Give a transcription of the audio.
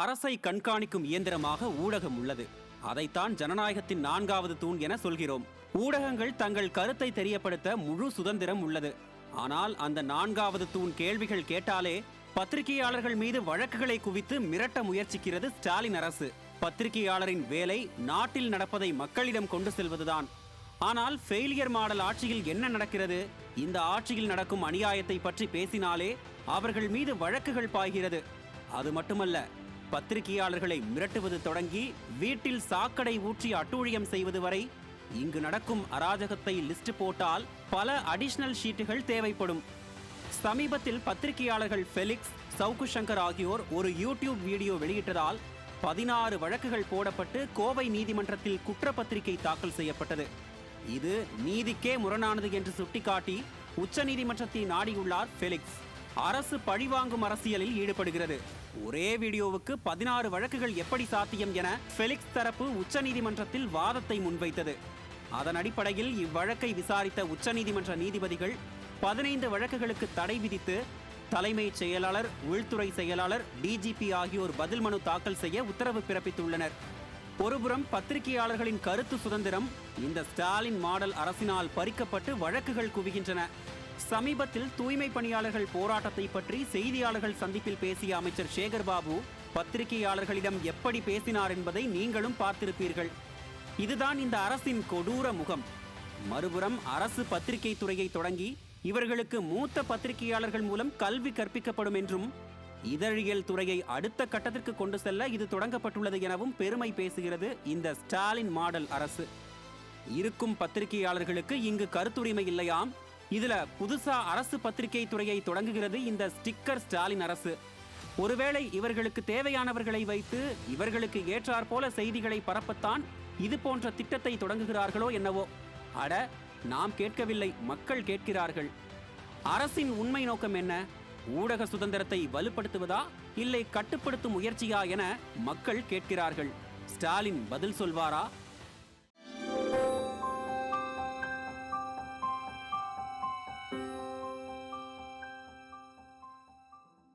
அரசை கண்காணிக்கும் இயந்திரமாக ஊடகம் உள்ளது. அதைத்தான் ஜனநாயகத்தின் 4வது தூண் என சொல்கிறோம். ஊடகங்கள் தங்கள் கருத்தை தெரியப்படுத்த முழு சுதந்திரம் உள்ளது. ஆனால் அந்த 4வது தூண் கேள்விகள் கேட்டாலே பத்திரிகையாளர்கள் மீது வழக்குகளை குவித்து மிரட்ட முயற்சிக்கிறது ஸ்டாலின் அரசு. பத்திரிகையாளரின் வேலை நாட்டில் நடப்பதை மக்களிடம் கொண்டு செல்வதுதான். ஆனால் ஃபெயிலியர் மாடல் ஆட்சியில் என்ன நடக்கிறது? இந்த ஆட்சியில் நடக்கும் அநியாயத்தை பற்றி பேசினாலே அவர்கள் மீது வழக்குகள் பாய்கிறது. அது மட்டுமல்ல, பத்திரிகையாளர்களை மிரட்டுவது தொடங்கி வீட்டில் சாக்கடை ஊற்றி அட்டூழியம் செய்வது வரை இங்கு நடக்கும் அராஜகத்தை லிஸ்ட் போட்டால் பல அடிஷனல் ஷீட்டுகள் தேவைப்படும். சமீபத்தில் பத்திரிகையாளர்கள் ஃபெலிக்ஸ், சவுக்கு சங்கர் ஆகியோர் ஒரு யூடியூப் வீடியோ வெளியிட்டதால் 16 வழக்குகள் போடப்பட்டு கோவை நீதிமன்றத்தில் குற்றப்பத்திரிகை தாக்கல் செய்யப்பட்டது. இது நீதிக்கே முரணானது என்று சுட்டிக்காட்டி உச்ச நீதிமன்றத்தை நாடியுள்ளார் ஃபெலிக்ஸ். அரசு பழிவாங்கும் அரசியலில் ஈடுபடுகிறது. ஒரே வீடியோவுக்கு 16 வழக்குகள் எப்படி சாத்தியம் என ஃபெலிக்ஸ் தரப்பு உச்ச நீதிமன்றத்தில் வாதத்தை முன்வைத்தது. அதன் அடிப்படையில் இவ்வழக்கை விசாரித்த உச்ச நீதிமன்ற நீதிபதிகள் 15 வழக்குகளுக்கு தடை விதித்து தலைமைச் செயலாளர், உள்துறை செயலாளர், டிஜிபி ஆகியோர் பதில் மனு தாக்கல் செய்ய உத்தரவு பிறப்பித்துள்ளனர். ஒருபுறம் பத்திரிகையாளர்களின் கருத்து சுதந்திரம் இந்த ஸ்டாலின் மாடல் அரசினால் பறிக்கப்பட்டு வழக்குகள் குவிகின்றன. சமீபத்தில் தூய்மை பணியாளர்கள் போராட்டத்தை பற்றி செய்தியாளர்கள் சந்திப்பில் பேசிய அமைச்சர் சேகர்பாபு பத்திரிகையாளர்களிடம் எப்படி பேசினார் என்பதை நீங்களும் பார்த்திருப்பீர்கள். இதுதான் இந்த அரசின் கொடூர முகம். மறுபுறம் அரசு பத்திரிகை துறையை தொடங்கி இவர்களுக்கு மூத்த பத்திரிகையாளர்கள் மூலம் கல்வி கற்பிக்கப்படும் என்றும், இதழியல் துறையை அடுத்த கட்டத்திற்கு கொண்டு செல்ல இது தொடங்கப்பட்டுள்ளது எனவும் பெருமை பேசுகிறது இந்த ஸ்டாலின் மாடல் அரசு. இருக்கும் பத்திரிகையாளர்களுக்கு இங்கு கருத்துரிமை இல்லையாம். இதுல புதுசா அரசு பத்திரிகை துறையை தொடங்குகிறது இந்த ஸ்டிக்கர் ஸ்டாலின் அரசு. ஒருவேளை இவர்களுக்கு தேவையானவர்களை வைத்து இவர்களுக்கு ஏற்றாற் போல செய்திகளை பரப்பத்தான் இது போன்ற திட்டத்தை தொடங்குகிறார்களோ என்னவோ. அட, நாம் கேட்கவில்லை, மக்கள் கேட்கிறார்கள். அரசின் உண்மை நோக்கம் என்ன? ஊடக சுதந்திரத்தை வலுப்படுத்துவதா இல்லை கட்டுப்படுத்தும் முயற்சியா என மக்கள் கேட்கிறார்கள். ஸ்டாலின் பதில் சொல்வாரா?